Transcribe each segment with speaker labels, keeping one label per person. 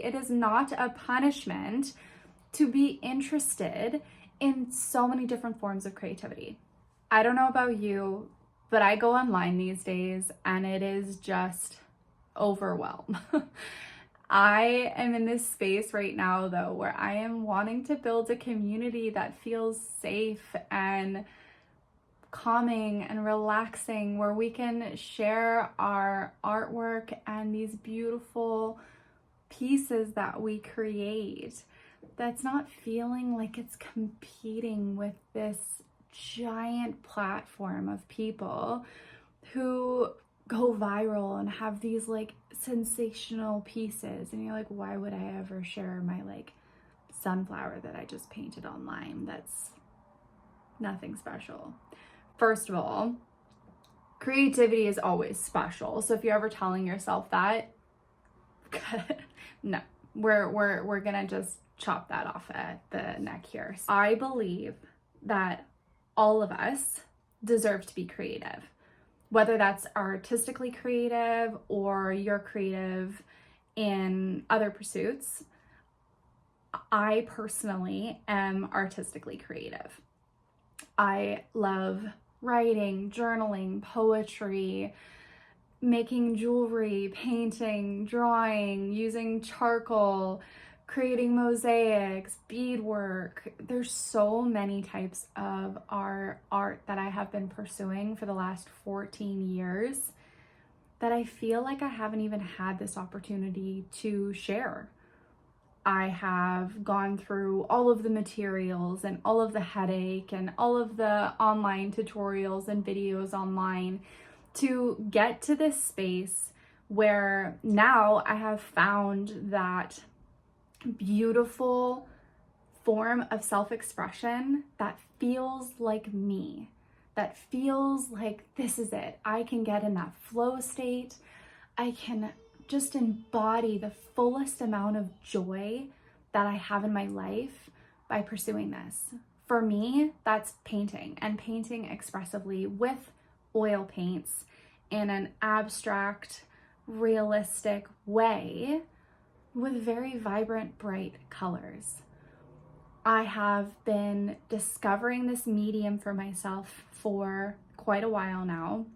Speaker 1: It is not a punishment to be interested in so many different forms of creativity. I don't know about you, but I go online these days and it is just overwhelmed. I am in this space right now, though, where I am wanting to build a community that feels safe and calming and relaxing, where we can share our artwork and these beautiful pieces that we create. That's not feeling like it's competing with this giant platform of people who go viral and have these like sensational pieces, and you're like, why would I ever share my like sunflower that I just painted online? That's nothing special. First of all, creativity is always special. So if you're ever telling yourself that, no, we're gonna just chop that off at the neck here. I believe that all of us deserve to be creative, whether that's artistically creative or you're creative in other pursuits. I personally am artistically creative. I love writing, journaling, poetry, making jewelry, painting, drawing, using charcoal, creating mosaics, beadwork. There's so many types of art that I have been pursuing for the last 14 years that I feel like I haven't even had this opportunity to share. I have gone through all of the materials and all of the headache and all of the online tutorials and videos online to get to this space where now I have found that beautiful form of self-expression that feels like me, that feels like this is it. I can get in that flow state. I can just embody the fullest amount of joy that I have in my life by pursuing this. For me, that's painting, and painting expressively with oil paints in an abstract, realistic way with very vibrant, bright colors. I have been discovering this medium for myself for quite a while now,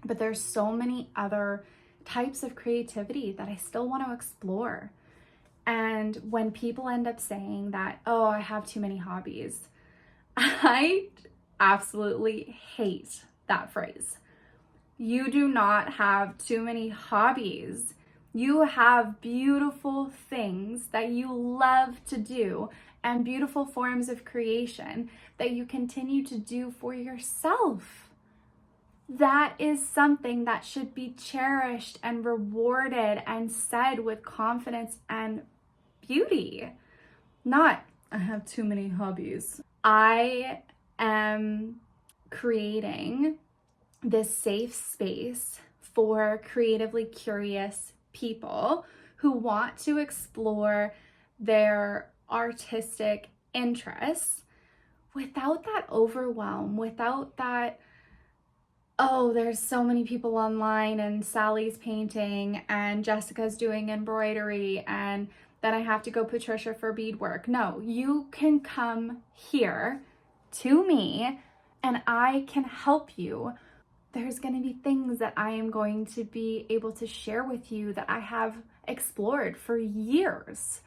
Speaker 1: but there's so many other types of creativity that I still want to explore. And when people end up saying that, oh, I have too many hobbies, I absolutely hate that phrase. You do not have too many hobbies. You have beautiful things that you love to do and beautiful forms of creation that you continue to do for yourself. That is something that should be cherished and rewarded and said with confidence and beauty. Not, I have too many hobbies. I am creating this safe space for creatively curious people who want to explore their artistic interests without that overwhelm, without that, oh, there's so many people online and Sally's painting and Jessica's doing embroidery and then I have to go Patricia for beadwork. No, you can come here to me and I can help you. There's going to be things that I am going to be able to share with you that I have explored for years.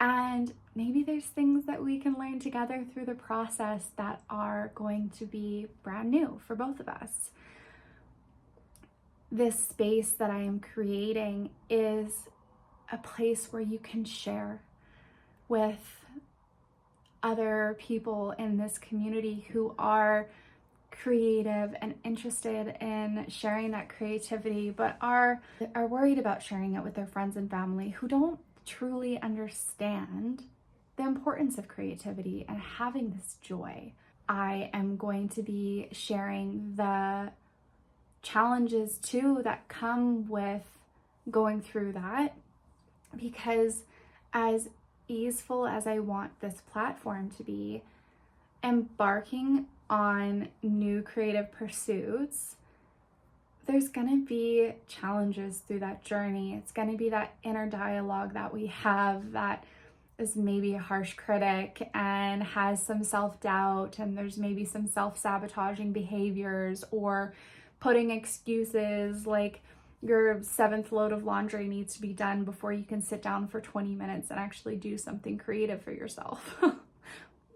Speaker 1: And maybe there's things that we can learn together through the process that are going to be brand new for both of us. This space that I am creating is a place where you can share with other people in this community who are creative and interested in sharing that creativity, but are worried about sharing it with their friends and family who don't truly understand the importance of creativity and having this joy. I am going to be sharing the challenges too that come with going through that, because as easeful as I want this platform to be, embarking on new creative pursuits there's gonna be challenges through that journey. It's gonna be that inner dialogue that we have that is maybe a harsh critic and has some self-doubt, and there's maybe some self-sabotaging behaviors or putting excuses like your 7th load of laundry needs to be done before you can sit down for 20 minutes and actually do something creative for yourself.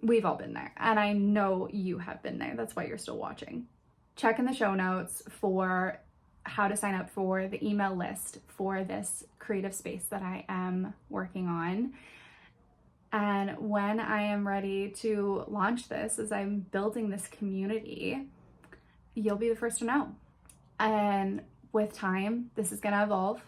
Speaker 1: We've all been there, and I know you have been there. That's why you're still watching. Check in the show notes for how to sign up for the email list for this creative space that I am working on. And when I am ready to launch this, as I'm building this community, you'll be the first to know. And with time, this is going to evolve.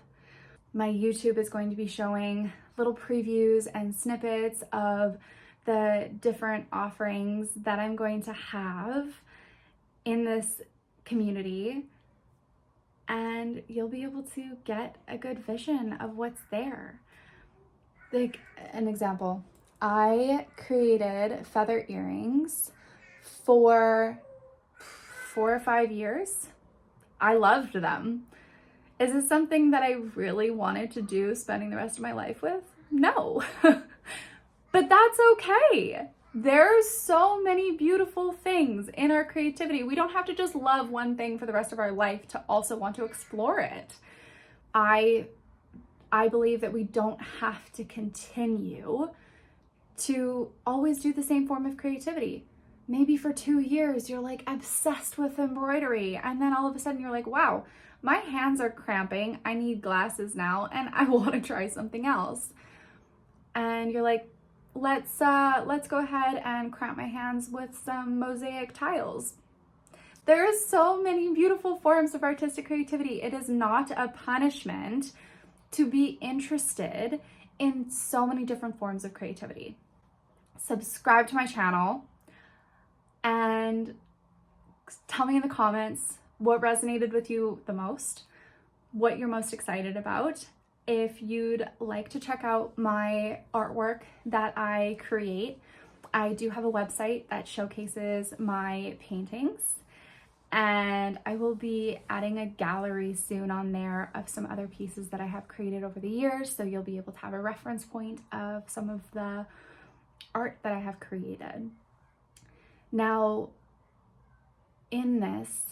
Speaker 1: My YouTube is going to be showing little previews and snippets of the different offerings that I'm going to have in this community, and you'll be able to get a good vision of what's there. Like an example, I created feather earrings for 4 or 5 years. I loved them. Is it something that I really wanted to do, spending the rest of my life with? No. But that's okay. There's so many beautiful things in our creativity. We don't have to just love one thing for the rest of our life to also want to explore it. I believe that we don't have to continue to always do the same form of creativity. Maybe for 2 years, you're like obsessed with embroidery, and then all of a sudden you're like, wow, my hands are cramping. I need glasses now, and I want to try something else. And you're like, let's go ahead and cramp my hands with some mosaic tiles. There are so many beautiful forms of artistic creativity. It is not a punishment to be interested in so many different forms of creativity. Subscribe to my channel and tell me in the comments what resonated with you the most, what you're most excited about. If you'd like to check out my artwork that I create, I do have a website that showcases my paintings, and I will be adding a gallery soon on there of some other pieces that I have created over the years, so you'll be able to have a reference point of some of the art that I have created. Now, in this,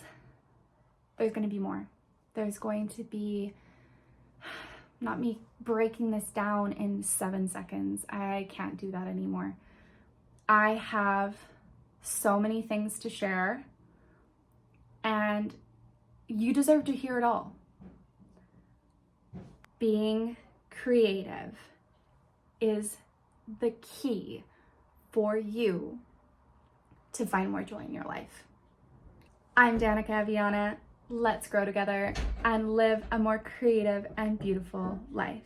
Speaker 1: there's going to be more. There's going to be not me breaking this down in 7 seconds. I can't do that anymore. I have so many things to share, and you deserve to hear it all. Being creative is the key for you to find more joy in your life. I'm Danika Eviana. Let's grow together and live a more creative and beautiful life.